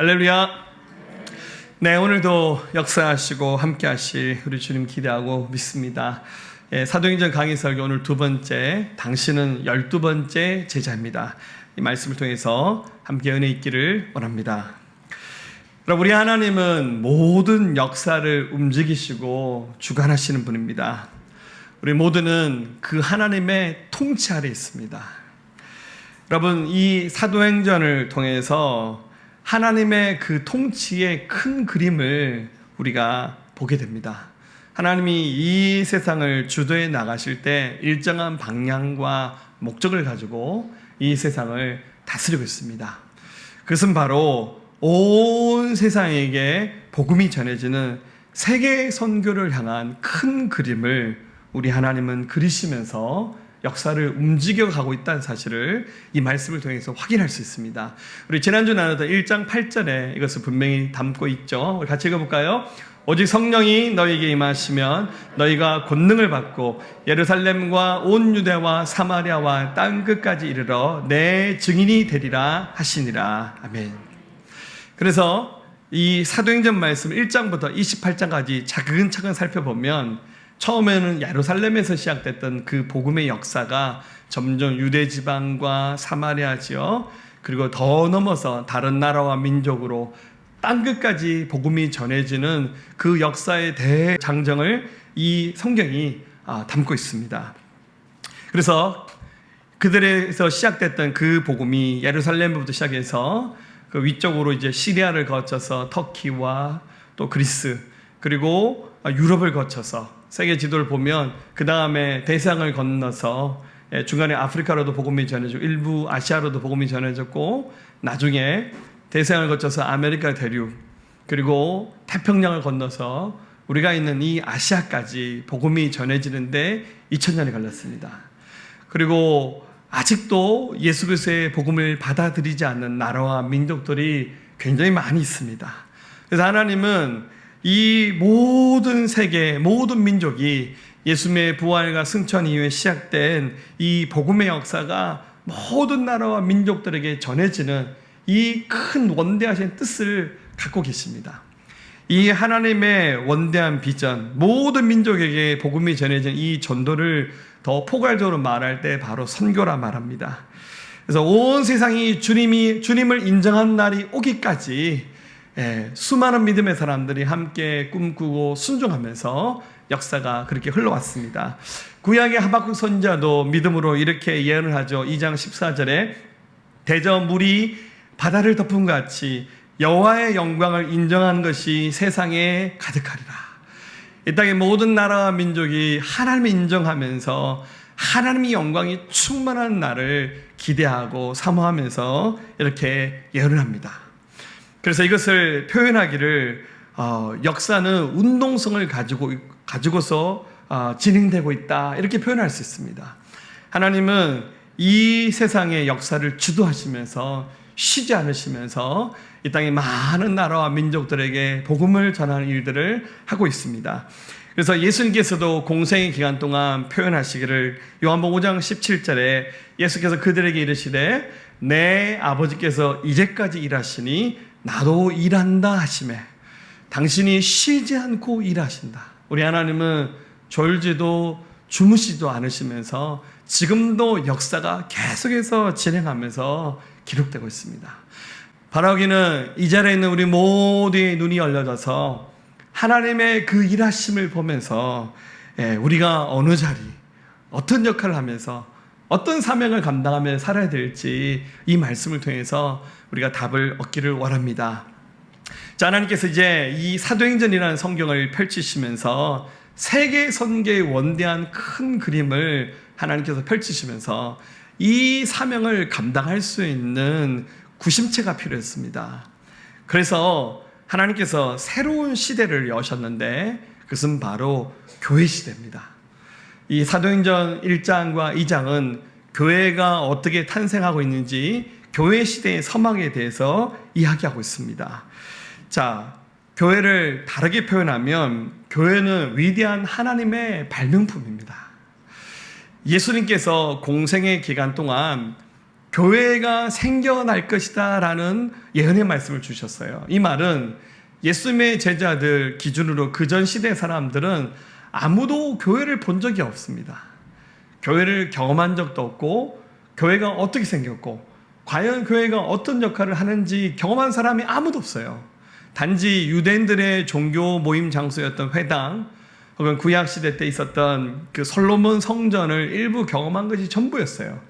할렐루야. 네, 오늘도 역사하시고 함께 하실 우리 주님 기대하고 믿습니다. 사도행전 강의 설교 오늘 두 번째, 당신은 12번째 제자입니다. 이 말씀을 통해서 함께 은혜 있기를 원합니다. 여러분, 우리 하나님은 모든 역사를 움직이시고 주관하시는 분입니다. 우리 모두는 그 하나님의 통치 아래 있습니다. 여러분, 이 사도행전을 통해서 하나님의 그 통치의 큰 그림을 우리가 보게 됩니다. 하나님이 이 세상을 주도해 나가실 때 일정한 방향과 목적을 가지고 이 세상을 다스리고 있습니다. 그것은 바로 온 세상에게 복음이 전해지는 세계 선교를 향한 큰 그림을 우리 하나님은 그리시면서 역사를 움직여가고 있다는 사실을 이 말씀을 통해서 확인할 수 있습니다. 우리 지난주 나눴던 1장 8절에 이것을 분명히 담고 있죠. 우리 같이 읽어볼까요? 오직 성령이 너희에게 임하시면 너희가 권능을 받고 예루살렘과 온 유대와 사마리아와 땅끝까지 이르러 내 증인이 되리라 하시니라. 아멘. 그래서 이 사도행전 말씀 1장부터 28장까지 차근차근 살펴보면 처음에는 예루살렘에서 시작됐던 그 복음의 역사가 점점 유대 지방과 사마리아 지역, 그리고 더 넘어서 다른 나라와 민족으로 땅끝까지 복음이 전해지는 그 역사의 대장정을 이 성경이 담고 있습니다. 그래서 그들에서 시작됐던 그 복음이 예루살렘부터 시작해서 그 위쪽으로 이제 시리아를 거쳐서 터키와 또 그리스, 그리고 유럽을 거쳐서 세계 지도를 보면 그 다음에 대서양을 건너서 중간에 아프리카로도 복음이 전해지고 일부 아시아로도 복음이 전해졌고 나중에 대서양을 거쳐서 아메리카 대륙 그리고 태평양을 건너서 우리가 있는 이 아시아까지 복음이 전해지는데 2000년이 걸렸습니다. 그리고 아직도 예수 그리스도의 복음을 받아들이지 않는 나라와 민족들이 굉장히 많이 있습니다. 그래서 하나님은 이 모든 세계, 모든 민족이 예수님의 부활과 승천 이후에 시작된 이 복음의 역사가 모든 나라와 민족들에게 전해지는 이 큰 원대하신 뜻을 갖고 계십니다. 이 하나님의 원대한 비전, 모든 민족에게 복음이 전해진 이 전도를 더 포괄적으로 말할 때 바로 선교라 말합니다. 그래서 온 세상이 주님을 인정한 날이 오기까지 수많은 믿음의 사람들이 함께 꿈꾸고 순종하면서 역사가 그렇게 흘러왔습니다. 구약의 하박국 선지자도 믿음으로 이렇게 예언을 하죠. 2장 14절에 대저 물이 바다를 덮은 것 같이 여호와의 영광을 인정한 것이 세상에 가득하리라. 이 땅의 모든 나라와 민족이 하나님을 인정하면서 하나님의 영광이 충만한 날을 기대하고 사모하면서 이렇게 예언을 합니다. 그래서 이것을 표현하기를 역사는 운동성을 가지고서 진행되고 있다, 이렇게 표현할 수 있습니다. 하나님은 이 세상의 역사를 주도하시면서 쉬지 않으시면서 이 땅의 많은 나라와 민족들에게 복음을 전하는 일들을 하고 있습니다. 그래서 예수님께서도 공생의 기간 동안 표현하시기를 요한복음 5장 17절에 예수께서 그들에게 이르시되 내 아버지께서 이제까지 일하시니 나도 일한다 하시매 당신이 쉬지 않고 일하신다. 우리 하나님은 졸지도 주무시지도 않으시면서 지금도 역사가 계속해서 진행하면서 기록되고 있습니다. 바라기는 이 자리에 있는 우리 모두의 눈이 열려져서 하나님의 그 일하심을 보면서 우리가 어느 자리, 어떤 역할을 하면서 어떤 사명을 감당하며 살아야 될지 이 말씀을 통해서 우리가 답을 얻기를 원합니다. 자, 하나님께서 이제 이 사도행전이라는 성경을 펼치시면서 세계 선교의 원대한 큰 그림을 하나님께서 펼치시면서 이 사명을 감당할 수 있는 구심체가 필요했습니다. 그래서 하나님께서 새로운 시대를 여셨는데 그것은 바로 교회 시대입니다. 이 사도행전 1장과 2장은 교회가 어떻게 탄생하고 있는지 교회 시대의 서막에 대해서 이야기하고 있습니다. 자, 교회를 다르게 표현하면 교회는 위대한 하나님의 발명품입니다. 예수님께서 공생의 기간 동안 교회가 생겨날 것이다 라는 예언의 말씀을 주셨어요. 이 말은 예수님의 제자들 기준으로 그전 시대 사람들은 아무도 교회를 본 적이 없습니다. 교회를 경험한 적도 없고 교회가 어떻게 생겼고 과연 교회가 어떤 역할을 하는지 경험한 사람이 아무도 없어요. 단지 유대인들의 종교 모임 장소였던 회당 혹은 구약시대 때 있었던 그 솔로몬 성전을 일부 경험한 것이 전부였어요.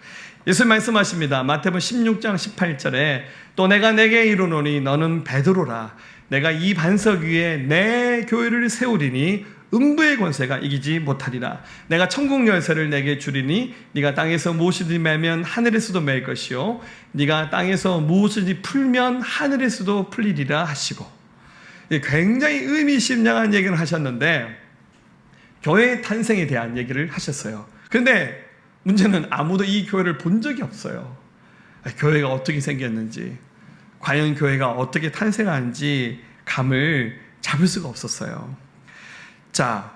예수님 말씀하십니다. 마태복음 16장 18절에 또 내가 내게 이르노니 너는 베드로라. 내가 이 반석 위에 내 교회를 세우리니 음부의 권세가 이기지 못하리라. 내가 천국 열쇠를 내게 주리니 네가 땅에서 무엇이든지 매면 하늘에서도 맬 것이요 네가 땅에서 무엇이든지 풀면 하늘에서도 풀리리라 하시고, 굉장히 의미심장한 얘기를 하셨는데 교회의 탄생에 대한 얘기를 하셨어요. 그런데 문제는 아무도 이 교회를 본 적이 없어요. 교회가 어떻게 생겼는지, 과연 교회가 어떻게 탄생한지 감을 잡을 수가 없었어요. 자,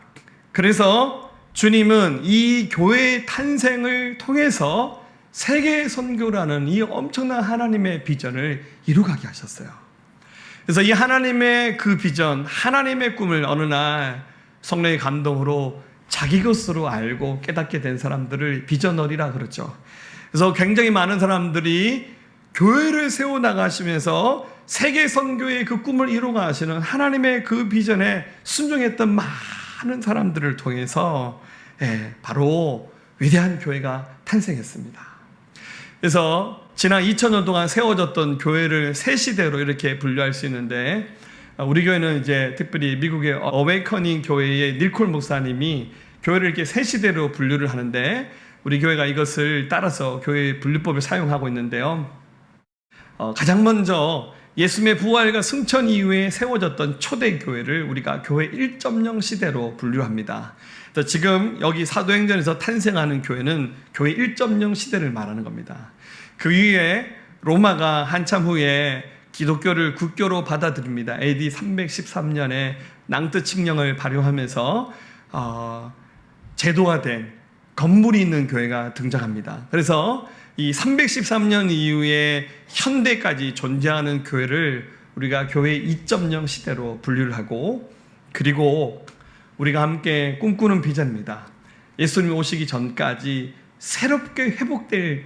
그래서 주님은 이 교회의 탄생을 통해서 세계 선교라는 이 엄청난 하나님의 비전을 이루가게 하셨어요. 그래서 이 하나님의 그 비전, 하나님의 꿈을 어느 날 성령의 감동으로 자기 것으로 알고 깨닫게 된 사람들을 비전너리라 그러죠. 그래서 굉장히 많은 사람들이 교회를 세워나가시면서 세계 선교의 그 꿈을 이루어가시는 하나님의 그 비전에 순종했던 많은 사람들을 통해서 바로 위대한 교회가 탄생했습니다. 그래서 지난 2000년 동안 세워졌던 교회를 세 시대로 이렇게 분류할 수 있는데, 우리 교회는 이제 특별히 미국의 어웨이커닝 교회의 닐콜 목사님이 교회를 이렇게 세 시대로 분류를 하는데, 우리 교회가 이것을 따라서 교회 분류법을 사용하고 있는데요. 가장 먼저 예수님의 부활과 승천 이후에 세워졌던 초대교회를 우리가 교회 1.0 시대로 분류합니다. 지금 여기 사도행전에서 탄생하는 교회는 교회 1.0 시대를 말하는 겁니다. 그 위에 로마가 한참 후에 기독교를 국교로 받아들입니다. AD 313년에 낭떠 칙령을 발효하면서 제도화된 건물이 있는 교회가 등장합니다. 그래서 이 313년 이후에 현대까지 존재하는 교회를 우리가 교회 2.0 시대로 분류를 하고, 그리고 우리가 함께 꿈꾸는 비전입니다. 예수님이 오시기 전까지 새롭게 회복될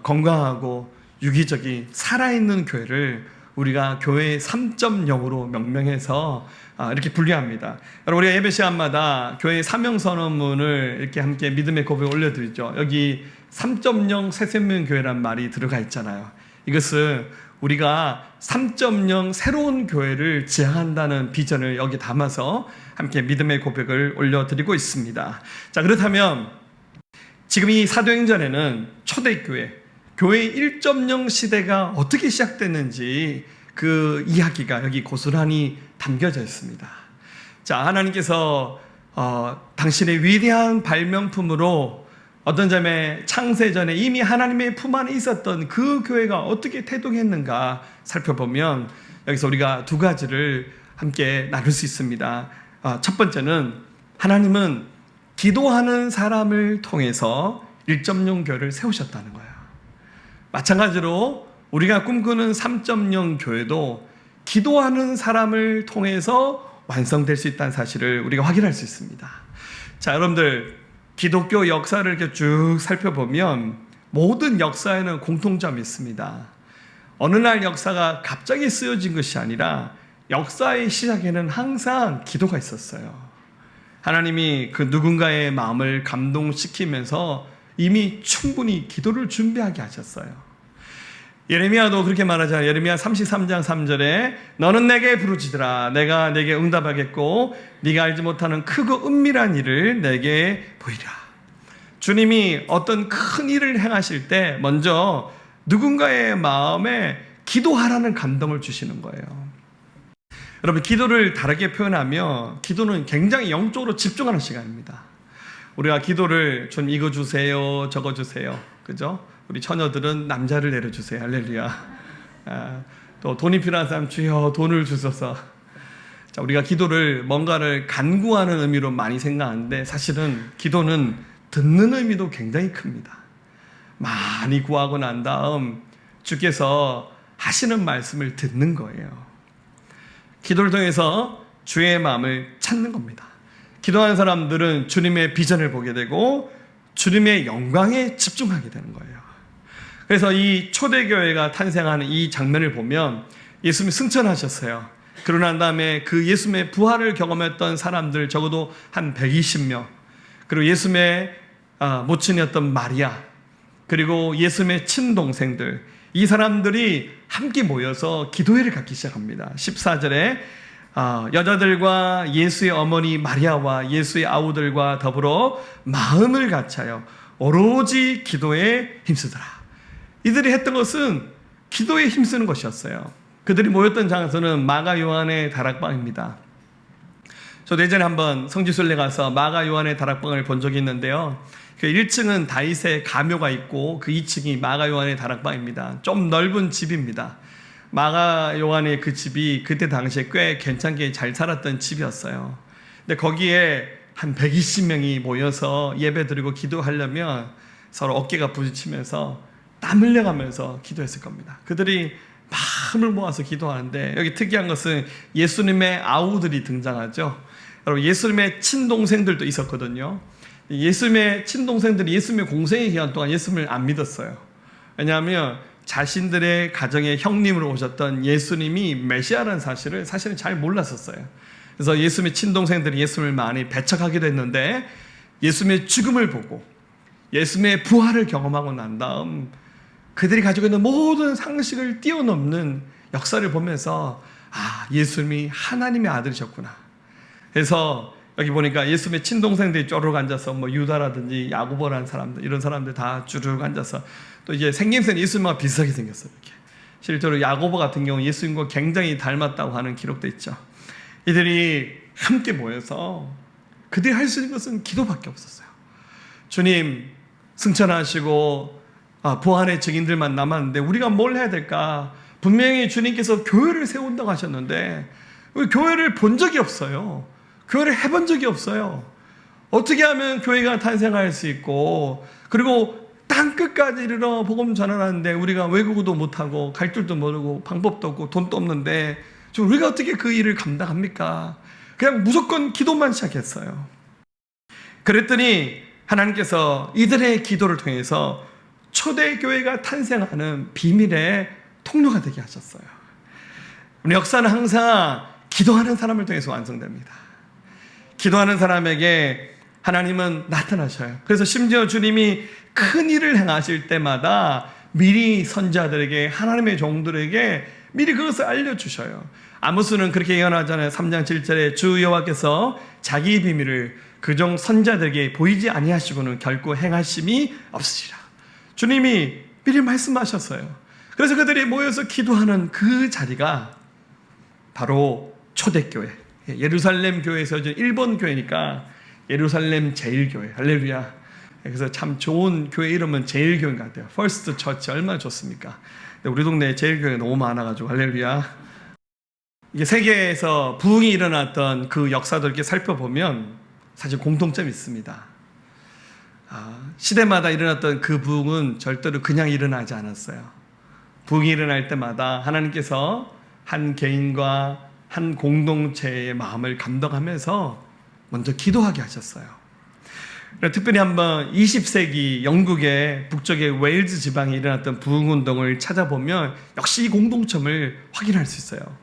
건강하고 유기적인 살아있는 교회를 우리가 교회 3.0으로 명명해서 이렇게 분류합니다. 여러분, 우리가 예배 시간마다 교회 사명선언문을 이렇게 함께 믿음의 고백을 올려드리죠. 여기 3.0 새생명교회란 말이 들어가 있잖아요. 이것은 우리가 3.0 새로운 교회를 지향한다는 비전을 여기 담아서 함께 믿음의 고백을 올려드리고 있습니다. 자, 그렇다면 지금 이 사도행전에는 초대교회, 교회 1.0 시대가 어떻게 시작됐는지 그 이야기가 여기 고스란히 담겨져 있습니다. 자, 하나님께서 당신의 위대한 발명품으로 어떤 점에 창세전에 이미 하나님의 품 안에 있었던 그 교회가 어떻게 태동했는가 살펴보면 여기서 우리가 두 가지를 함께 나눌 수 있습니다. 첫 번째는 하나님은 기도하는 사람을 통해서 1.0 교회를 세우셨다는 거예요. 마찬가지로 우리가 꿈꾸는 3.0 교회도 기도하는 사람을 통해서 완성될 수 있다는 사실을 우리가 확인할 수 있습니다. 자, 여러분들, 기독교 역사를 이렇게 쭉 살펴보면 모든 역사에는 공통점이 있습니다. 어느 날 역사가 갑자기 쓰여진 것이 아니라 역사의 시작에는 항상 기도가 있었어요. 하나님이 그 누군가의 마음을 감동시키면서 이미 충분히 기도를 준비하게 하셨어요. 예레미야도 그렇게 말하잖아요. 예레미야 33장 3절에 너는 내게 부르짖으라. 내가 내게 응답하겠고 네가 알지 못하는 크고 은밀한 일을 내게 보이라. 주님이 어떤 큰 일을 행하실 때 먼저 누군가의 마음에 기도하라는 감동을 주시는 거예요. 여러분, 기도를 다르게 표현하며 기도는 굉장히 영적으로 집중하는 시간입니다. 우리가 기도를 좀 이거 주세요, 저거 주세요, 그죠? 우리 처녀들은 남자를 내려주세요. 할렐루야. 또 돈이 필요한 사람 주여 돈을 주셔서. 자, 우리가 기도를 뭔가를 간구하는 의미로 많이 생각하는데 사실은 기도는 듣는 의미도 굉장히 큽니다. 많이 구하고 난 다음 주께서 하시는 말씀을 듣는 거예요. 기도를 통해서 주의 마음을 찾는 겁니다. 기도하는 사람들은 주님의 비전을 보게 되고 주님의 영광에 집중하게 되는 거예요. 그래서 이 초대교회가 탄생하는 이 장면을 보면 예수님이 승천하셨어요. 그러고 난 다음에 그 예수님의 부활을 경험했던 사람들 적어도 한 120명, 그리고 예수님의 모친이었던 마리아, 그리고 예수님의 친동생들, 이 사람들이 함께 모여서 기도회를 갖기 시작합니다. 14절에 여자들과 예수의 어머니 마리아와 예수의 아우들과 더불어 마음을 같이하여 오로지 기도에 힘쓰더라. 이들이 했던 것은 기도에 힘쓰는 것이었어요. 그들이 모였던 장소는 마가 요한의 다락방입니다. 저도 예전에 한번 성지순례 가서 마가 요한의 다락방을 본 적이 있는데요. 그 1층은 다윗의 가묘가 있고 그 2층이 마가 요한의 다락방입니다. 좀 넓은 집입니다. 마가 요한의 그 집이 그때 당시에 꽤 괜찮게 잘 살았던 집이었어요. 근데 거기에 한 120명이 모여서 예배 드리고 기도하려면 서로 어깨가 부딪히면서 땀 흘려가면서 기도했을 겁니다. 그들이 마음을 모아서 기도하는데 여기 특이한 것은 예수님의 아우들이 등장하죠. 여러분, 예수님의 친동생들도 있었거든요. 예수님의 친동생들이 예수님의 공생의 기간 동안 예수님을 안 믿었어요. 왜냐하면 자신들의 가정의 형님으로 오셨던 예수님이 메시아라는 사실은 잘 몰랐었어요. 그래서 예수님의 친동생들이 예수님을 많이 배척하기도 했는데 예수님의 죽음을 보고 예수님의 부활을 경험하고 난 다음 그들이 가지고 있는 모든 상식을 뛰어넘는 역사를 보면서 예수님이 하나님의 아들이셨구나. 그래서 여기 보니까 예수님의 친동생들이 쪼르륵 앉아서 유다라든지 야고보라는 사람들, 이런 사람들 다 쭈르륵 앉아서 또 이제 생김새는 예수님과 비슷하게 생겼어요. 이렇게. 실제로 야고보 같은 경우 예수님과 굉장히 닮았다고 하는 기록도 있죠. 이들이 함께 모여서 그들이 할 수 있는 것은 기도밖에 없었어요. 주님 승천하시고 부활의 증인들만 남았는데 우리가 뭘 해야 될까? 분명히 주님께서 교회를 세운다고 하셨는데 교회를 본 적이 없어요. 교회를 해본 적이 없어요. 어떻게 하면 교회가 탄생할 수 있고, 그리고 땅끝까지 이르러 복음 전하는데 우리가 외국어도 못하고 갈 줄도 모르고 방법도 없고 돈도 없는데 우리가 어떻게 그 일을 감당합니까? 그냥 무조건 기도만 시작했어요. 그랬더니 하나님께서 이들의 기도를 통해서 초대교회가 탄생하는 비밀의 통로가 되게 하셨어요. 우리 역사는 항상 기도하는 사람을 통해서 완성됩니다. 기도하는 사람에게 하나님은 나타나셔요. 그래서 심지어 주님이 큰 일을 행하실 때마다 미리 선지자들에게, 하나님의 종들에게 미리 그것을 알려주셔요. 아모스는 그렇게 예언하잖아요. 3장 7절에 주 여호와께서 자기 비밀을 그종 선지자들에게 보이지 아니하시고는 결코 행하심이 없으시라. 주님이 미리 말씀하셨어요. 그래서 그들이 모여서 기도하는 그 자리가 바로 초대교회, 예루살렘 교회에서 일본 교회니까 예루살렘 제일교회, 할렐루야. 그래서 참 좋은 교회 이름은 제일교회인 것 같아요. 퍼스트 처치 얼마나 좋습니까? 우리 동네에 제일교회가 너무 많아가지고 할렐루야. 이게 세계에서 부흥이 일어났던 그 역사들 이렇게 살펴보면 사실 공통점이 있습니다. 시대마다 일어났던 그 부흥은 절대로 그냥 일어나지 않았어요. 부흥이 일어날 때마다 하나님께서 한 개인과 한 공동체의 마음을 감동하면서 먼저 기도하게 하셨어요. 특별히 한번 20세기 영국의 북쪽의 웨일즈 지방에 일어났던 부흥운동을 찾아보면 역시 이 공동점을 확인할 수 있어요.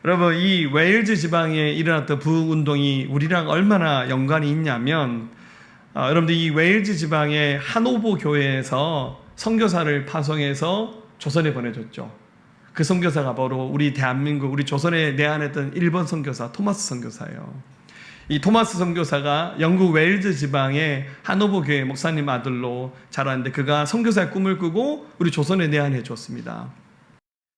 여러분, 이 웨일즈 지방에 일어났던 부흥운동이 우리랑 얼마나 연관이 있냐면 여러분들 이 웨일즈 지방의 하노버 교회에서 선교사를 파송해서 조선에 보내줬죠. 그 선교사가 바로 우리 대한민국, 우리 조선에 내한했던 일본 선교사 토마스 선교사예요. 이 토마스 선교사가 영국 웨일즈 지방의 하노버 교회 목사님 아들로 자랐는데 그가 선교사의 꿈을 꾸고 우리 조선에 내한해 줬습니다.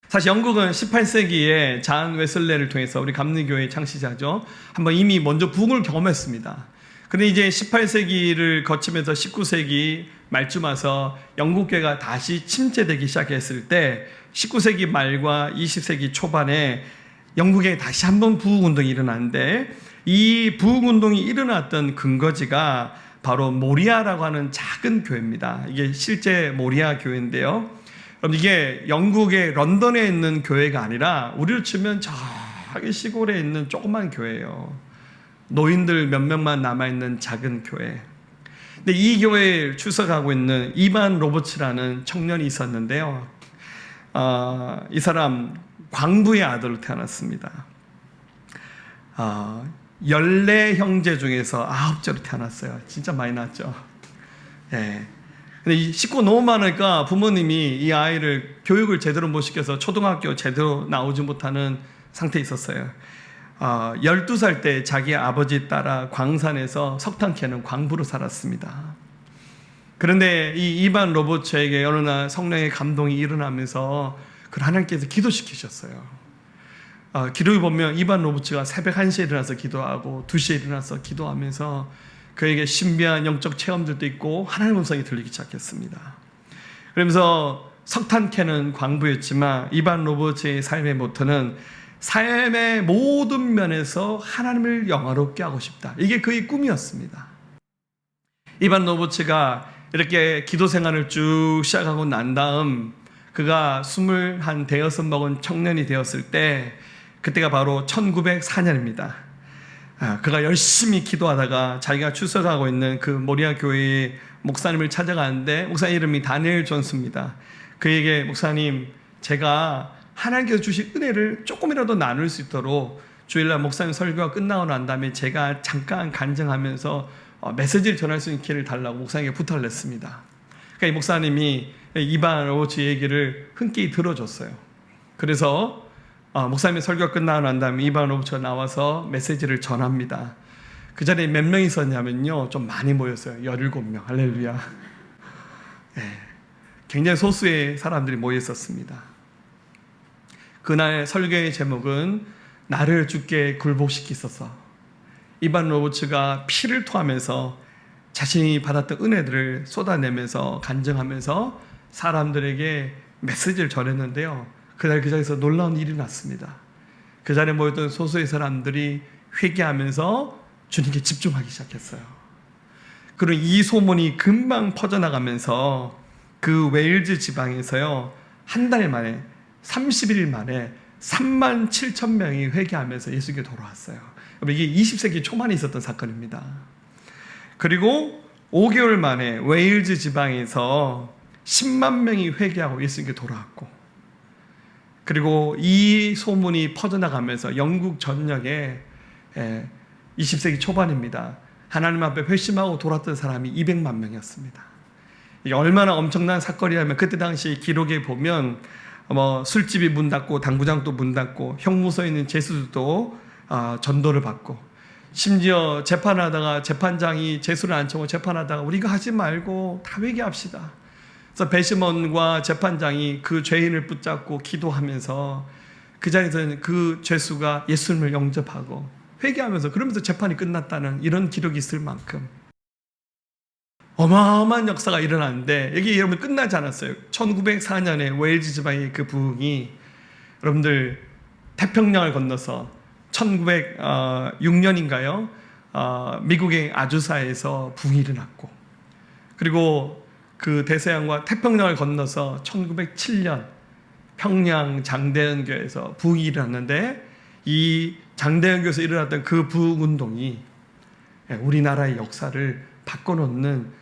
사실 영국은 18세기에 잔 웨슬레를 통해서 우리 감리교회 창시자죠. 한번 이미 먼저 부흥을 경험했습니다. 근데 이제 18세기를 거치면서 19세기 말쯤 와서 영국교회가 다시 침체되기 시작했을 때 19세기 말과 20세기 초반에 영국에 다시 한번 부흥운동이 일어났는데 이 부흥운동이 일어났던 근거지가 바로 모리아라고 하는 작은 교회입니다. 이게 실제 모리아 교회인데요. 그럼 이게 영국의 런던에 있는 교회가 아니라 우리로 치면 저기 시골에 있는 조그만 교회예요. 노인들 몇 명만 남아있는 작은 교회. 근데 이 교회에 출석하고 있는 이반 로버츠라는 청년이 있었는데요. 이 사람 광부의 아들로 태어났습니다. 14형제 중에서 9째로 태어났어요. 진짜 많이 낳았죠. 예. 근데 이 식구 너무 많으니까 부모님이 이 아이를 교육을 제대로 못 시켜서 초등학교 제대로 나오지 못하는 상태에 있었어요. 12살 때 자기 아버지 따라 광산에서 석탄 캐는 광부로 살았습니다. 그런데 이 이반 로버츠에게 어느 날 성령의 감동이 일어나면서 그걸 하나님께서 기도시키셨어요. 기록에 보면 이반 로버츠가 새벽 1시에 일어나서 기도하고 2시에 일어나서 기도하면서 그에게 신비한 영적 체험들도 있고 하나님의 음성이 들리기 시작했습니다. 그러면서 석탄 캐는 광부였지만 이반 로버츠의 삶의 모토는 삶의 모든 면에서 하나님을 영화롭게 하고 싶다. 이게 그의 꿈이었습니다. 이반 로버츠가 이렇게 기도 생활을 쭉 시작하고 난 다음 그가 21, 대여섯 먹은 청년이 되었을 때 그때가 바로 1904년입니다. 그가 열심히 기도하다가 자기가 출석하고 있는 그 모리아 교회의 목사님을 찾아가는데 목사님 이름이 다니엘 존스입니다. 그에게 목사님 제가 하나님께서 주신 은혜를 조금이라도 나눌 수 있도록 주일날 목사님 설교가 끝나고 난 다음에 제가 잠깐 간증하면서 메시지를 전할 수 있는 기회를 달라고 목사님에게 부탁을 했습니다. 그러니까 이 목사님이 이반 로버츠 얘기를 흔쾌히 들어줬어요. 그래서 목사님의 설교가 끝나고 난 다음에 이반 로버츠가 나와서 메시지를 전합니다. 그 자리에 몇 명 있었냐면요, 좀 많이 모였어요. 17명. 할렐루야. 네. 굉장히 소수의 사람들이 모여 있었습니다. 그날 설교의 제목은 나를 주께 굴복시키소서. 이반 로버츠가 피를 토하면서 자신이 받았던 은혜들을 쏟아내면서 간증하면서 사람들에게 메시지를 전했는데요. 그날 그 자리에서 놀라운 일이 났습니다. 그 자리에 모였던 소수의 사람들이 회개하면서 주님께 집중하기 시작했어요. 그리고 이 소문이 금방 퍼져나가면서 그 웨일즈 지방에서요, 한 달 만에 30일 만에 37,000명이 회개하면서 예수께 돌아왔어요. 이게 20세기 초반에 있었던 사건입니다. 그리고 5개월 만에 웨일즈 지방에서 10만 명이 회개하고 예수님께 돌아왔고, 그리고 이 소문이 퍼져나가면서 영국 전역에 20세기 초반입니다. 하나님 앞에 회심하고 돌아왔던 사람이 200만 명이었습니다. 이게 얼마나 엄청난 사건이냐면 그때 당시 기록에 보면 술집이 문 닫고 당구장도 문 닫고 형무소에 있는 죄수들도 전도를 받고, 심지어 재판하다가 재판장이 죄수를 앉혀고 재판하다가 우리가 하지 말고 다 회개합시다. 그래서 배심원과 재판장이 그 죄인을 붙잡고 기도하면서 그 자리에서 그 죄수가 예수님을 영접하고 회개하면서 그러면서 재판이 끝났다는 이런 기록이 있을 만큼 어마어마한 역사가 일어났는데, 여기 여러분 끝나지 않았어요. 1904년에 웨일즈 지방의 그 부흥이 여러분들 태평양을 건너서 1906년인가요? 미국의 아주사에서 부흥이 일어났고, 그리고 그 대서양과 태평양을 건너서 1907년 평양 장대연교에서 부흥이 일어났는데, 이 장대연교에서 일어났던 그 부흥운동이 우리나라의 역사를 바꿔놓는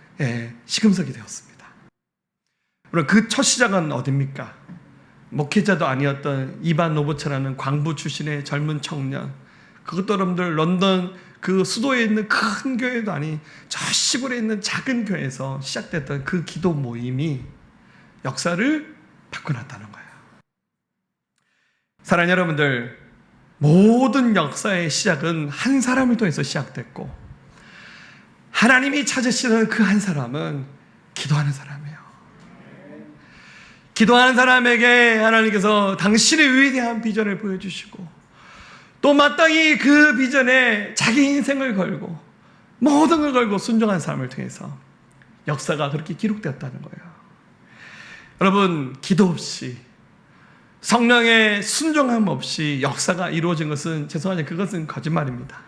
시금석이 되었습니다. 그럼 그 첫 시작은 어디입니까? 목회자도 아니었던 이반 로버츠라는 광부 출신의 젊은 청년, 그것도 여러분들 런던 그 수도에 있는 큰 교회도 아닌 저 시골에 있는 작은 교회에서 시작됐던 그 기도 모임이 역사를 바꿔놨다는 거예요. 사랑하는 여러분들, 모든 역사의 시작은 한 사람을 통해서 시작됐고, 하나님이 찾으시는 그 한 사람은 기도하는 사람이에요. 기도하는 사람에게 하나님께서 당신의 위대한 비전을 보여주시고, 또 마땅히 그 비전에 자기 인생을 걸고 모든 걸 걸고 순종한 사람을 통해서 역사가 그렇게 기록되었다는 거예요. 여러분, 기도 없이, 성령의 순종함 없이 역사가 이루어진 것은, 죄송하지만 그것은 거짓말입니다.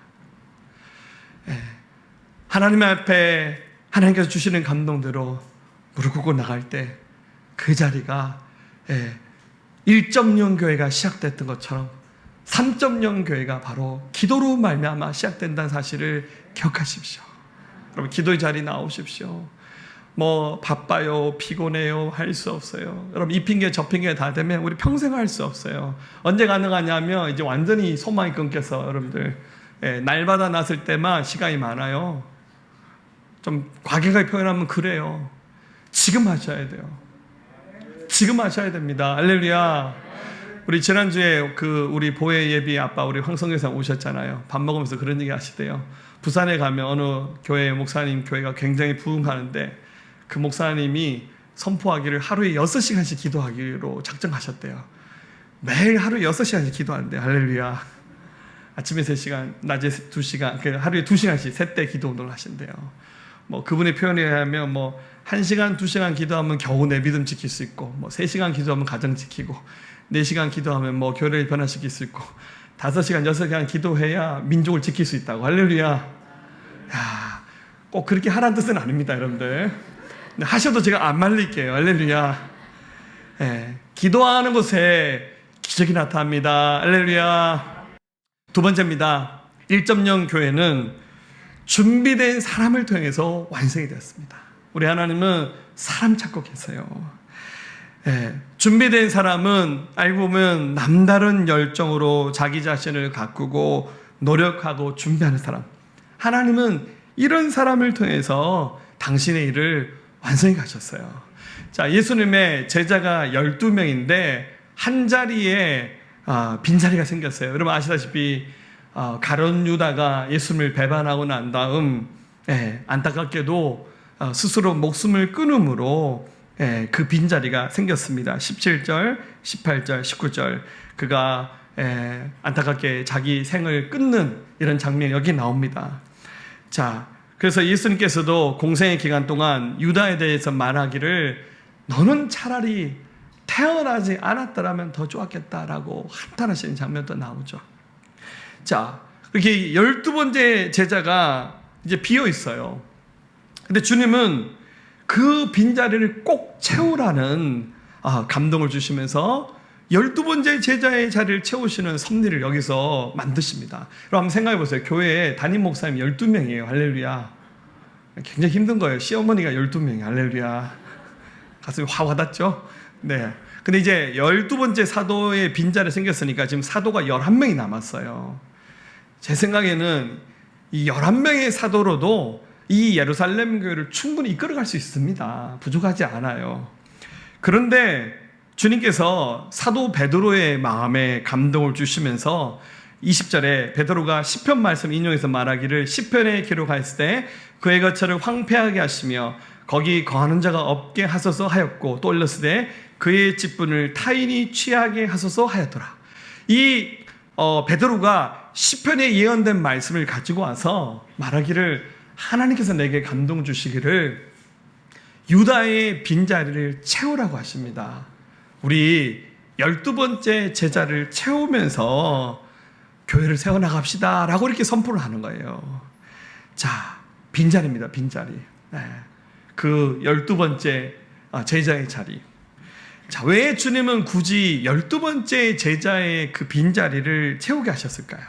하나님 앞에 하나님께서 주시는 감동대로 무릎 꿇고 나갈 때 그 자리가 1.0 교회가 시작됐던 것처럼 3.0 교회가 바로 기도로 말미암아 시작된다는 사실을 기억하십시오. 여러분, 기도의 자리 나오십시오. 뭐 바빠요, 피곤해요, 할 수 없어요. 여러분, 이 핑계 저 핑계 다 되면 우리 평생 할 수 없어요. 언제 가능하냐면 이제 완전히 소망이 끊겨서 여러분들 날마다 났을 때만 시간이 많아요. 좀 과격하게 표현하면 그래요. 지금 하셔야 돼요. 지금 하셔야 됩니다. 할렐루야. 우리 지난주에 우리 보혜 예비 아빠 우리 황성교사 오셨잖아요. 밥 먹으면서 그런 얘기 하시대요. 부산에 가면 어느 교회 목사님 교회가 굉장히 부흥하는데 그 목사님이 선포하기를 하루에 6시간씩 기도하기로 작정하셨대요. 매일 하루에 6시간씩 기도한대요. 할렐루야. 아침에 3시간, 낮에 2시간, 하루에 2시간씩 셋대 기도 운동을 하신대요. 뭐 그분의 표현에 의하면 뭐 1시간, 2시간 기도하면 겨우 내 믿음 지킬 수 있고, 뭐 3시간 기도하면 가정 지키고, 4시간 기도하면 뭐 교회를 변화시킬 수 있고, 5시간, 6시간 기도해야 민족을 지킬 수 있다고. 할렐루야. 야, 꼭 그렇게 하라는 뜻은 아닙니다, 여러분들. 하셔도 제가 안 말릴게요. 할렐루야. 기도하는 곳에 기적이 나타납니다. 할렐루야. 두 번째입니다. 1.0 교회는 준비된 사람을 통해서 완성이 되었습니다. 우리 하나님은 사람 찾고 계세요. 준비된 사람은 알고 보면 남다른 열정으로 자기 자신을 가꾸고 노력하고 준비하는 사람. 하나님은 이런 사람을 통해서 당신의 일을 완성해 가셨어요. 자, 예수님의 제자가 12명인데 한 자리에 빈자리가 생겼어요. 여러분 아시다시피 가룟 유다가 예수님을 배반하고 난 다음 안타깝게도 스스로 목숨을 끊음으로 그 빈자리가 생겼습니다. 17절, 18절, 19절 그가 안타깝게 자기 생을 끊는 이런 장면이 여기 나옵니다. 자, 그래서 예수님께서도 공생의 기간 동안 유다에 대해서 말하기를 너는 차라리 태어나지 않았더라면 더 좋았겠다라고 한탄하시는 장면도 나오죠. 자, 이렇게 12번째 제자가 이제 비어 있어요. 근데 주님은 그 빈자리를 꼭 채우라는 감동을 주시면서 12번째 제자의 자리를 채우시는 섭리를 여기서 만드십니다. 그럼 한번 생각해 보세요. 교회에 담임 목사님 12명이에요. 할렐루야. 굉장히 힘든 거예요. 시어머니가 12명이에요. 할렐루야. 가슴이 확 와닿죠? 네. 근데 이제 12번째 사도의 빈자리 생겼으니까 지금 사도가 11명이 남았어요. 제 생각에는 이 11명의 사도로도 이 예루살렘 교회를 충분히 이끌어갈 수 있습니다. 부족하지 않아요. 그런데 주님께서 사도 베드로의 마음에 감동을 주시면서 20절에 베드로가 시편 말씀 인용해서 말하기를 시편에 기록하였을 때 그의 거처를 황폐하게 하시며 거기 거하는 자가 없게 하소서 하였고 또 올렸으되 그의 직분을 타인이 취하게 하소서 하였더라. 이 베드로가 시편에 예언된 말씀을 가지고 와서 말하기를 하나님께서 내게 감동 주시기를 유다의 빈자리를 채우라고 하십니다. 우리 12번째 제자를 채우면서 교회를 세워나갑시다 라고 이렇게 선포를 하는 거예요. 자, 빈자리입니다. 빈자리. 그 12번째 제자의 자리. 자, 왜 주님은 굳이 12번째 제자의 그 빈자리를 채우게 하셨을까요?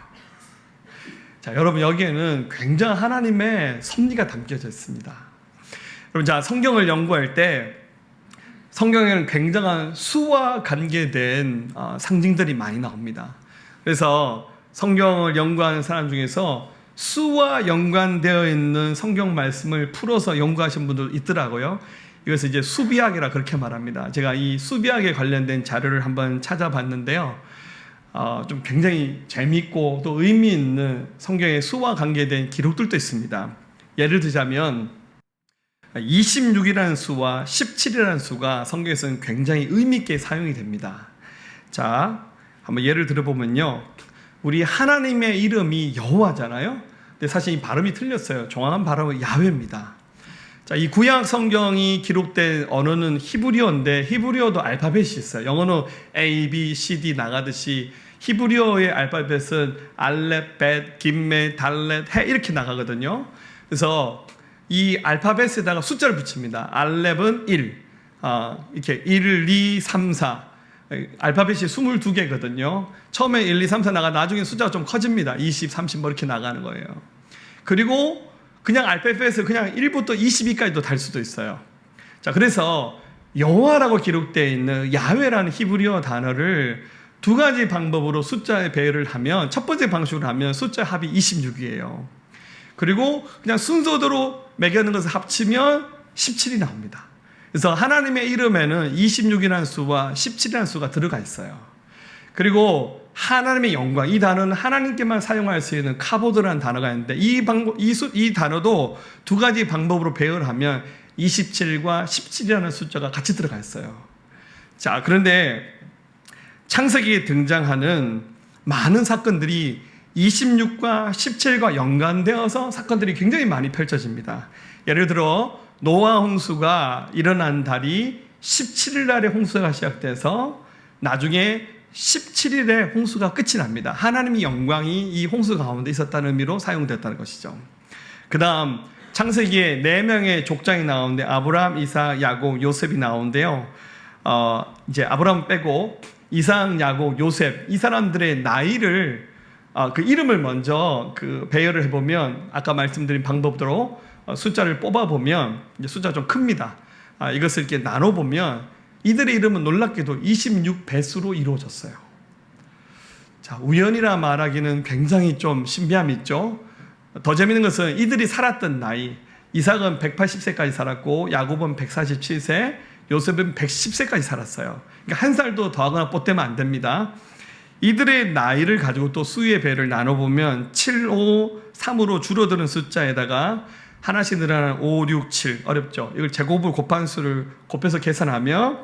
자, 여러분 여기에는 굉장한 하나님의 섭리가 담겨져 있습니다. 여러분, 자, 성경을 연구할 때 성경에는 굉장한 수와 관계된 상징들이 많이 나옵니다. 그래서 성경을 연구하는 사람 중에서 수와 연관되어 있는 성경 말씀을 풀어서 연구하신 분도 있더라고요. 이것을 이제 수비학이라 그렇게 말합니다. 제가 이 수비학에 관련된 자료를 한번 찾아봤는데요. 좀 굉장히 재미있고 또 의미 있는 성경의 수와 관계된 기록들도 있습니다. 예를 들자면 26이라는 수와 17이라는 수가 성경에서는 굉장히 의미 있게 사용이 됩니다. 자, 한번 예를 들어보면요. 우리 하나님의 이름이 여호와잖아요. 근데 사실 이 발음이 틀렸어요. 정확한 발음은 야훼입니다. 자, 이 구약 성경이 기록된 언어는 히브리어인데 히브리어도 알파벳이 있어요. 영어는 A, B, C, D 나가듯이 히브리어의 알파벳은 알렙, 벳, 김메, 달렛, 해 이렇게 나가거든요. 그래서 이 알파벳에다가 숫자를 붙입니다. 알렙은 1, 이렇게 1, 2, 3, 4. 알파벳이 22개거든요. 처음에 1, 2, 3, 4 나가 나중에 숫자가 좀 커집니다. 20, 30 뭐 이렇게 나가는 거예요. 그리고 그냥 알파벳에서 그냥 1부터 22까지도 달 수도 있어요. 자, 그래서 여호와라고 기록되어 있는 야훼라는 히브리어 단어를 두 가지 방법으로 숫자에 배열을 하면, 첫 번째 방식으로 하면 숫자 합이 26이에요. 그리고 그냥 순서대로 매겨놓은 것을 합치면 17이 나옵니다. 그래서 하나님의 이름에는 26이라는 수와 17이라는 수가 들어가 있어요. 그리고 하나님의 영광, 이 단어는 하나님께만 사용할 수 있는 카보드라는 단어가 있는데, 이 단어도 두 가지 방법으로 배열하면 27과 17이라는 숫자가 같이 들어가 있어요. 자, 그런데 창세기에 등장하는 많은 사건들이 26과 17과 연관되어서 사건들이 굉장히 많이 펼쳐집니다. 예를 들어 노아 홍수가 일어난 달이 17일 날에 홍수가 시작돼서 나중에 17일에 홍수가 끝이 납니다. 하나님의 영광이 이 홍수 가운데 있었다는 의미로 사용됐다는 것이죠. 그 다음 창세기에 4명의 족장이 나오는데 아브라함, 이삭, 야곱, 요셉이 나오는데요. 이제 아브라함 빼고 이삭, 야곱, 요셉, 이 사람들의 나이를 그 이름을 먼저 그 배열을 해보면, 아까 말씀드린 방법대로 숫자를 뽑아보면 이제 숫자가 좀 큽니다. 이것을 이렇게 나눠보면 이들의 이름은 놀랍게도 26배수로 이루어졌어요. 자, 우연이라 말하기는 굉장히 좀 신비함이 있죠. 더 재밌는 것은 이들이 살았던 나이, 이삭은 180세까지 살았고 야곱은 147세, 요셉은 110세까지 살았어요. 그러니까 한 살도 더하거나 뻗대면 안 됩니다. 이들의 나이를 가지고 또 수의 배를 나눠보면 7, 5, 3으로 줄어드는 숫자에다가 하나씩 늘어나는 5, 6, 7 어렵죠. 이걸 제곱을 곱한 수를 곱해서 계산하면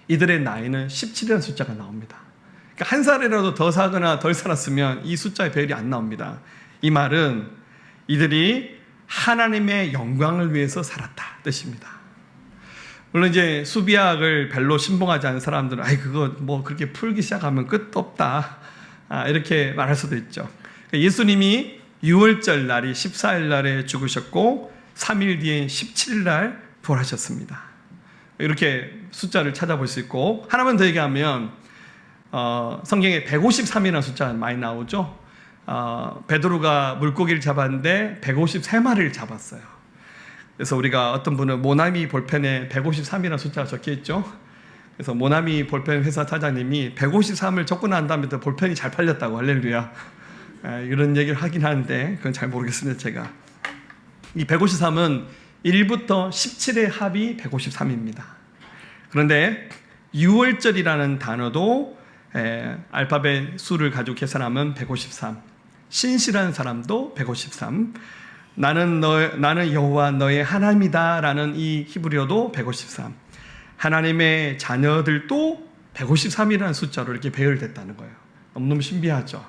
이들의 나이는 17이라는 숫자가 나옵니다. 그러니까 한 살이라도 더 사거나 덜 살았으면 이 숫자의 배열이 안 나옵니다. 이 말은 이들이 하나님의 영광을 위해서 살았다 뜻입니다. 물론 이제 수비학을 별로 신봉하지 않은 사람들은 그거 뭐 그렇게 풀기 시작하면 끝도 없다, 이렇게 말할 수도 있죠. 예수님이 6월절 날이 14일 날에 죽으셨고 3일 뒤에 17일 날 부활하셨습니다. 이렇게 숫자를 찾아볼 수 있고, 하나만 더 얘기하면 성경에 153이라는 숫자가 많이 나오죠. 베드로가 물고기를 잡았는데 153마리를 잡았어요. 그래서 우리가 어떤 분은 모나미 볼펜에 153이라는 숫자가 적혀 있죠. 그래서 모나미 볼펜 회사 사장님이 153을 적고 난 다음에 볼펜이 잘 팔렸다고, 할렐루야, 이런 얘기를 하긴 하는데 그건 잘 모르겠습니다. 제가 이 153은 1부터 17의 합이 153입니다. 그런데 6월절이라는 단어도 알파벳 수를 가지고 계산하면 153, 신실한 사람도 153, 나는 여호와 너의 하나님이다 라는 이 히브리어도 153, 하나님의 자녀들도 153이라는 숫자로 이렇게 배열됐다는 거예요. 너무너무 신비하죠.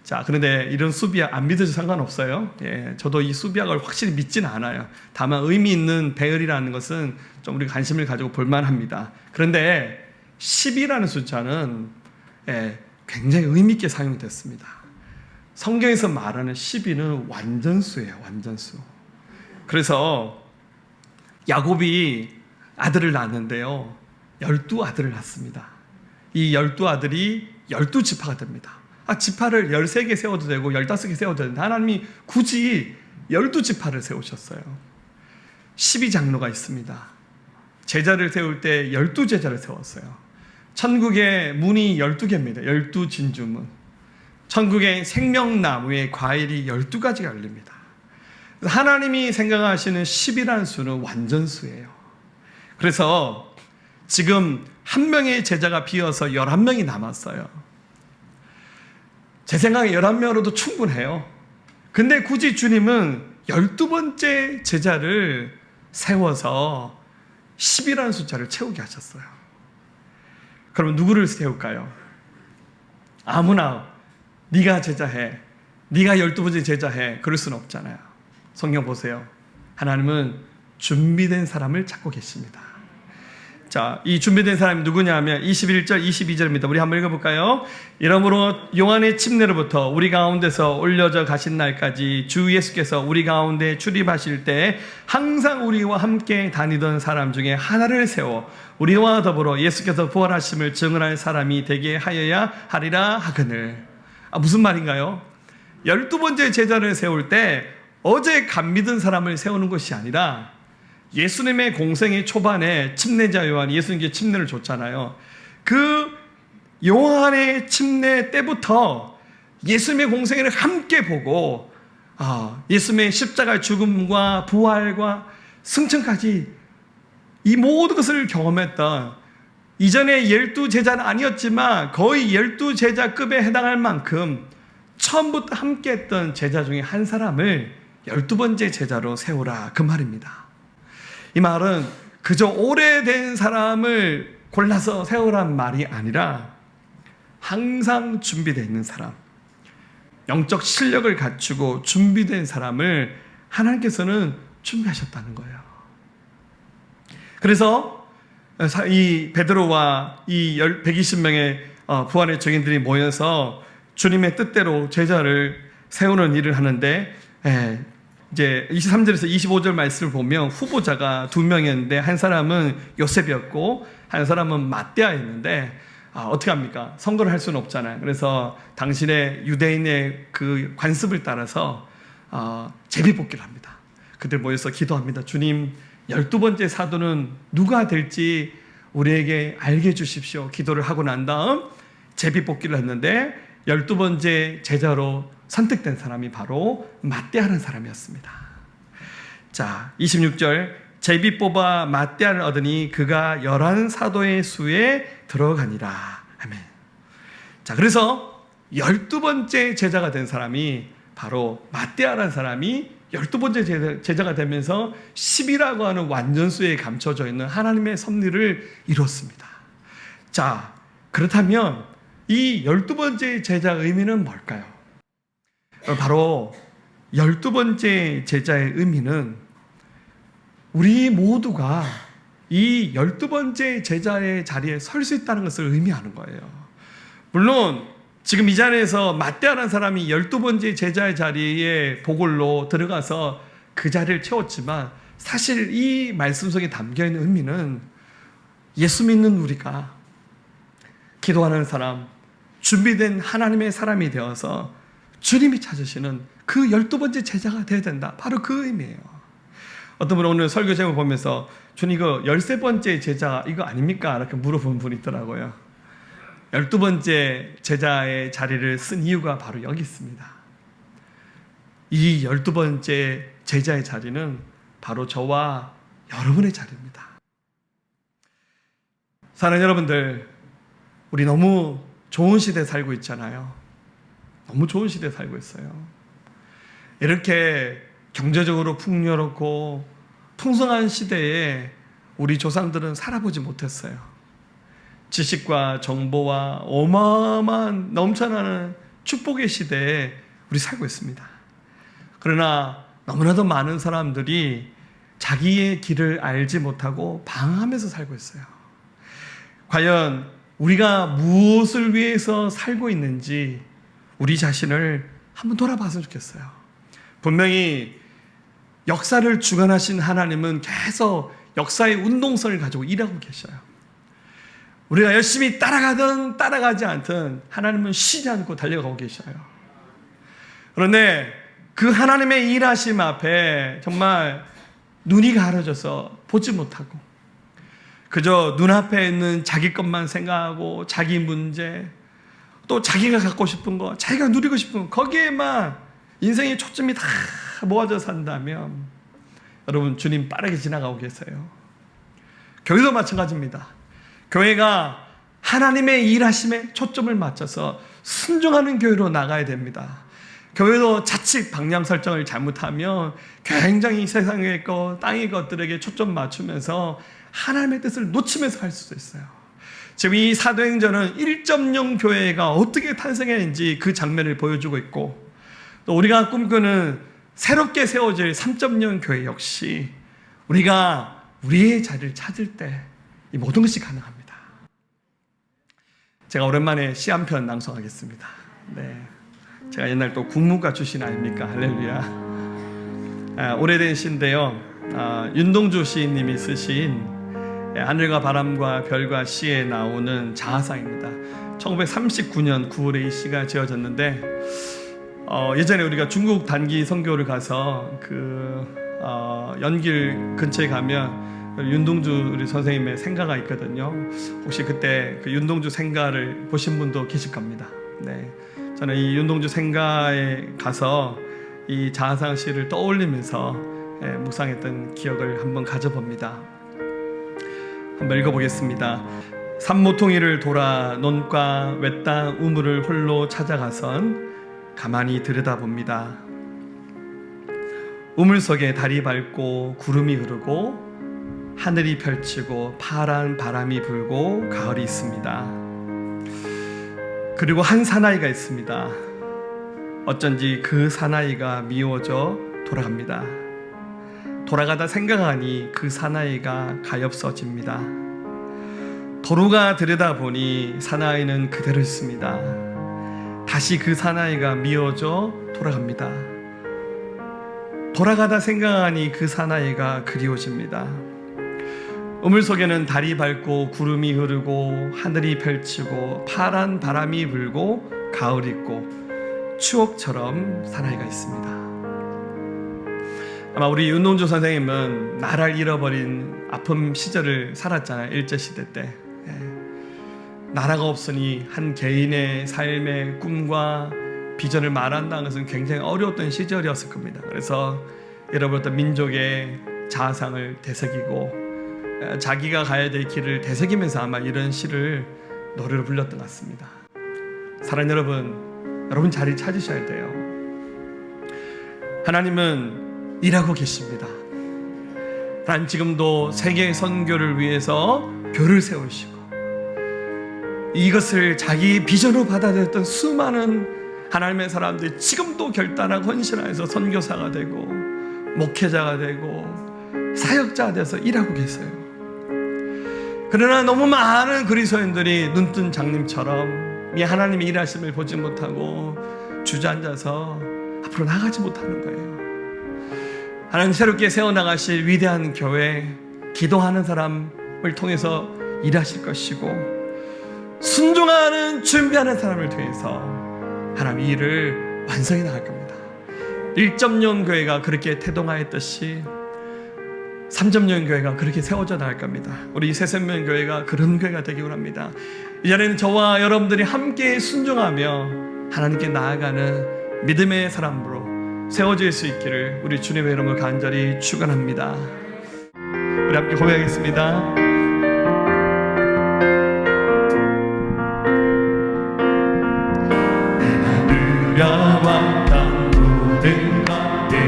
자, 그런데 이런 수비학 안 믿어도 상관없어요. 저도 이 수비학을 확실히 믿지는 않아요. 다만 의미 있는 배열이라는 것은 좀 우리가 관심을 가지고 볼만합니다. 그런데 10이라는 숫자는 굉장히 의미 있게 사용이 됐습니다. 성경에서 말하는 12는 완전수예요. 완전수. 그래서 야곱이 아들을 낳았는데요, 12아들을 낳습니다. 이 12아들이 12지파가 됩니다. 지파를 13개 세워도 되고 15개 세워도 되는데 하나님이 굳이 12지파를 세우셨어요. 12장로가 있습니다. 제자를 세울 때 12제자를 세웠어요. 천국의 문이 12개입니다. 12진주문. 천국의 생명나무의 과일이 12가지가 열립니다. 하나님이 생각하시는 10이라는 수는 완전수예요. 그래서 지금 한 명의 제자가 비어서 11명이 남았어요. 제 생각에 11명으로도 충분해요. 근데 굳이 주님은 12번째 제자를 세워서 10이라는 숫자를 채우게 하셨어요. 그러면 누구를 세울까요? 아무나 네가 제자해, 네가 12번째 제자해, 그럴 수는 없잖아요. 성경 보세요. 하나님은 준비된 사람을 찾고 계십니다. 자, 이 준비된 사람이 누구냐 하면 21절, 22절입니다. 우리 한번 읽어볼까요? 이러므로 요한의 침례로부터 우리 가운데서 올려져 가신 날까지 주 예수께서 우리 가운데 출입하실 때 항상 우리와 함께 다니던 사람 중에 하나를 세워 우리와 더불어 예수께서 부활하심을 증언할 사람이 되게 하여야 하리라 하거늘. 무슨 말인가요? 12번째 제자를 세울 때 어제 감 믿은 사람을 세우는 것이 아니라 예수님의 공생의 초반에 침례자 요한이 예수님께 침례를 줬잖아요. 그 요한의 침례 때부터 예수님의 공생애를 함께 보고 예수님의 십자가의 죽음과 부활과 승천까지 이 모든 것을 경험했던, 이전에 12제자는 아니었지만 거의 12제자급에 해당할 만큼 처음부터 함께 했던 제자 중에 한 사람을 12번째 제자로 세우라, 그 말입니다. 이 말은 그저 오래된 사람을 골라서 세우란 말이 아니라 항상 준비되어 있는 사람, 영적 실력을 갖추고 준비된 사람을 하나님께서는 준비하셨다는 거예요. 그래서 이 베드로와 이 120명의 부활의 증인들이 모여서 주님의 뜻대로 제자를 세우는 일을 하는데, 이제 23절에서 25절 말씀을 보면 후보자가 2명이었는데 한 사람은 요셉이었고 한 사람은 마띠아였는데, 어떻게 합니까? 선거를 할 수는 없잖아요. 그래서 당신의 유대인의 그 관습을 따라서 제비뽑기를 합니다. 그들 모여서 기도합니다. 주님, 12번째 사도는 누가 될지 우리에게 알게 해주십시오. 기도를 하고 난 다음 제비뽑기를 했는데 12번째 제자로 선택된 사람이 바로 마띠아라는 사람이었습니다. 자, 26절, 제비 뽑아 마띠아를 얻으니 그가 11사도의 수에 들어가니라. 아멘. 자, 그래서 12번째 제자가 된 사람이 바로 마띠아라는 사람이 12번째 제자가 되면서 10이라고 하는 완전수에 감춰져 있는 하나님의 섭리를 이뤘습니다. 자, 그렇다면 이 12번째 제자의 의미는 뭘까요? 바로 12번째 제자의 의미는 우리 모두가 이 12번째 제자의 자리에 설 수 있다는 것을 의미하는 거예요. 물론 지금 이 자리에서 마띠아라는 사람이 12번째 제자의 자리에 보궐로 들어가서 그 자리를 채웠지만, 사실 이 말씀 속에 담겨있는 의미는 예수 믿는 우리가 기도하는 사람, 준비된 하나님의 사람이 되어서 주님이 찾으시는 그 12번째 제자가 되어야 된다, 바로 그 의미예요. 어떤 분은 오늘 설교 제목 보면서 주님 이거 13번째 제자 이거 아닙니까? 이렇게 물어본 분이 있더라고요. 12번째 제자의 자리를 쓴 이유가 바로 여기 있습니다. 이 12번째 제자의 자리는 바로 저와 여러분의 자리입니다. 사랑하는 여러분들, 우리 너무 좋은 시대에 살고 있잖아요. 너무 좋은 시대에 살고 있어요. 이렇게 경제적으로 풍요롭고 풍성한 시대에 우리 조상들은 살아보지 못했어요. 지식과 정보와 어마어마한 넘쳐나는 축복의 시대에 우리 살고 있습니다. 그러나 너무나도 많은 사람들이 자기의 길을 알지 못하고 방황하면서 살고 있어요. 과연 우리가 무엇을 위해서 살고 있는지 우리 자신을 한번 돌아봤으면 좋겠어요. 분명히 역사를 주관하신 하나님은 계속 역사의 운동성을 가지고 일하고 계셔요. 우리가 열심히 따라가든 따라가지 않든 하나님은 쉬지 않고 달려가고 계셔요. 그런데 그 하나님의 일하심 앞에 정말 눈이 가려져서 보지 못하고 그저 눈앞에 있는 자기 것만 생각하고 자기 문제, 또 자기가 갖고 싶은 거, 자기가 누리고 싶은 거, 거기에만 인생의 초점이 다 모아져 산다면 여러분, 주님 빠르게 지나가고 계세요. 교회도 마찬가지입니다. 교회가 하나님의 일하심에 초점을 맞춰서 순종하는 교회로 나가야 됩니다. 교회도 자칫 방향 설정을 잘못하면 굉장히 세상의 것, 땅의 것들에게 초점 맞추면서 하나님의 뜻을 놓치면서 갈 수도 있어요. 지금 이 사도행전은 1.0 교회가 어떻게 탄생했는지 그 장면을 보여주고 있고, 또 우리가 꿈꾸는 새롭게 세워질 3.0 교회 역시 우리가 우리의 자리를 찾을 때 이 모든 것이 가능합니다. 제가 오랜만에 시 한 편 낭송하겠습니다. 네, 제가 옛날 또 국문과 출신 아닙니까? 할렐루야. 오래된 시인데요, 윤동주 시인님이 쓰신 하늘과 바람과 별과 시에 나오는 자아상입니다. 1939년 9월에 이 시가 지어졌는데, 예전에 우리가 중국 단기 선교를 가서 연길 근처에 가면 윤동주 우리 선생님의 생가가 있거든요. 혹시 그때 그 윤동주 생가를 보신 분도 계실 겁니다. 네, 저는 이 윤동주 생가에 가서 이 자아상 시를 떠올리면서 묵상했던 기억을 한번 가져봅니다. 한번 읽어보겠습니다. 산모퉁이를 돌아 논과 외땅 우물을 홀로 찾아가선 가만히 들여다봅니다. 우물 속에 달이 밝고 구름이 흐르고 하늘이 펼치고 파란 바람이 불고 가을이 있습니다. 그리고 한 사나이가 있습니다. 어쩐지 그 사나이가 미워져 돌아갑니다. 돌아가다 생각하니 그 사나이가 가엾어집니다. 도루가 들여다보니 사나이는 그대로 있습니다. 다시 그 사나이가 미워져 돌아갑니다. 돌아가다 생각하니 그 사나이가 그리워집니다. 우물 속에는 달이 밝고 구름이 흐르고 하늘이 펼치고 파란 바람이 불고 가을이 있고 추억처럼 사나이가 있습니다. 아마 우리 윤동주 선생님은 나라를 잃어버린 아픔 시절을 살았잖아요. 일제시대 때. 나라가 없으니 한 개인의 삶의 꿈과 비전을 말한다는 것은 굉장히 어려웠던 시절이었을 겁니다. 그래서 잃어버렸던 민족의 자아상을 되새기고 자기가 가야 될 길을 되새기면서 아마 이런 시를 노래로 불렀던 것 같습니다. 사랑하는 여러분 자리 찾으셔야 돼요. 하나님은 일하고 계십니다. 하나님 지금도 세계 선교를 위해서 교를 세우시고 이것을 자기 비전으로 받아들였던 수많은 하나님의 사람들이 지금도 결단하고 헌신하여서 선교사가 되고 목회자가 되고 사역자가 돼서 일하고 계세요. 그러나 너무 많은 그리스도인들이 눈뜬 장님처럼 이 하나님의 일하심을 보지 못하고 주저앉아서 앞으로 나가지 못하는 거예요. 하나님 새롭게 세워나가실 위대한 교회, 기도하는 사람을 통해서 일하실 것이고 순종하는 준비하는 사람을 통해서 하나님 이 일을 완성해 나갈 겁니다. 1.0 교회가 그렇게 태동하였듯이 3.0 교회가 그렇게 세워져 나갈 겁니다. 우리 새생명 교회가 그런 교회가 되기 원합니다. 이 자리에는 저와 여러분들이 함께 순종하며 하나님께 나아가는 믿음의 사람으로 세워질 수 있기를 우리 주님의 이름으로 간절히 축원합니다. 우리 함께 고백하겠습니다. 내가 누려왔던 모든 것들이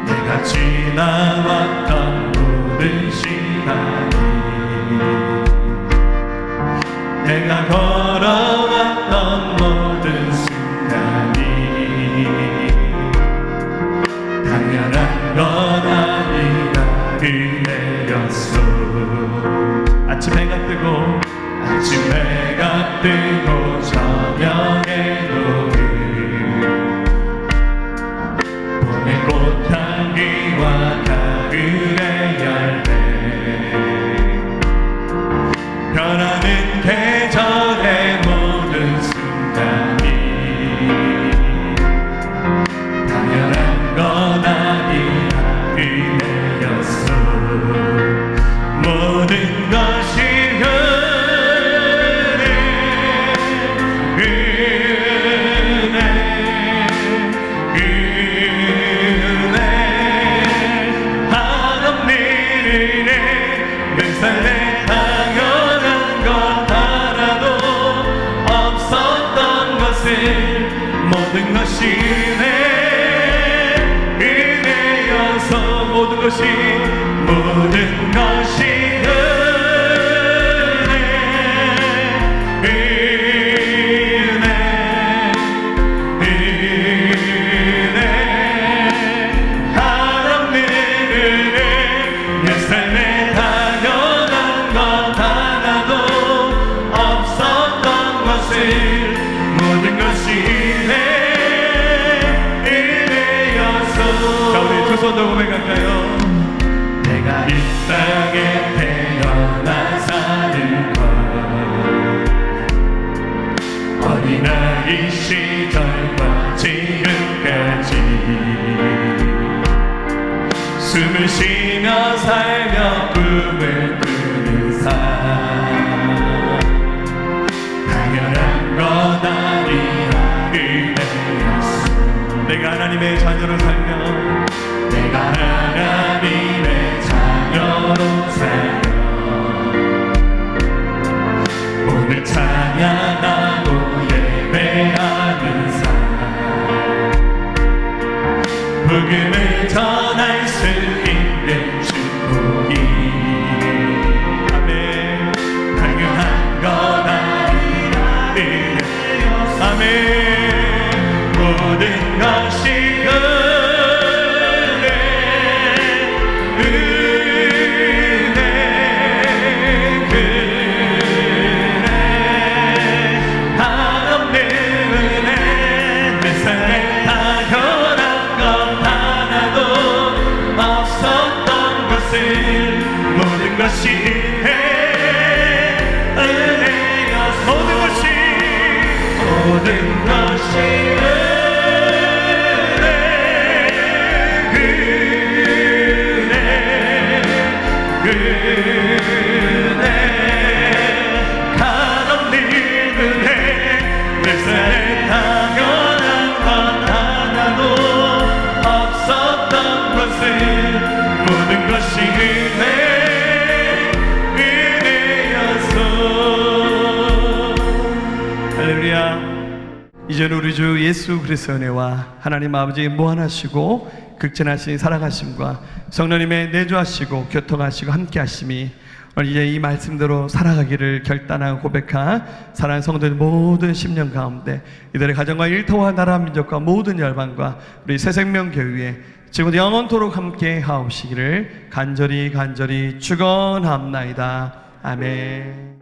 내가 지나왔던 모든 시간이 내가 걸어왔던 모든 순간이 당연한 건 아니라 은혜였어. 아침 해가 뜨고 저녁에도 봄의 꽃향기와 가을의 열매 변하는 계절의 모든 순간이 당연한 건 아니라 은혜였어. 모든 것이 모든 것이 내 은혜여서 모든 것이 은혜 하나님의 은혜 내 더 고백할까요? 내가 이 땅에 태어나 사는 것 어린아이 시절과 지금까지 숨을 쉬며 살며 꿈을 꾸는 삶 당연한 건 아니야 은혜였어 내가 하나님의 자녀로 살며 내가 하나님의 자녀로 살며 오늘 찬양하고 예배하는 삶 복음을 전할 수 있는 축복이 아멘 당연한 건 아니라 은혜였어 아멘 모든 것이 것이 은혜였어 모든 것이 은혜 한없는 은혜 내 삶에 당연한 것 하나도 없었던 것을 모든 것이 은혜 이제는 우리 주 예수 그리스도의 은혜와 하나님 아버지의 무한하시고 극진하신 사랑하심과 성령님의 내주하시고 교통하시고 함께하심이 오늘 이제 이 말씀대로 살아가기를 결단하고 고백한 사랑하는 성도들 모든 심령 가운데 이들의 가정과 일터와 나라 민족과 모든 열방과 우리 새생명교회에 지금부터 영원토록 함께 하옵시기를 간절히 축원합나이다. 아멘.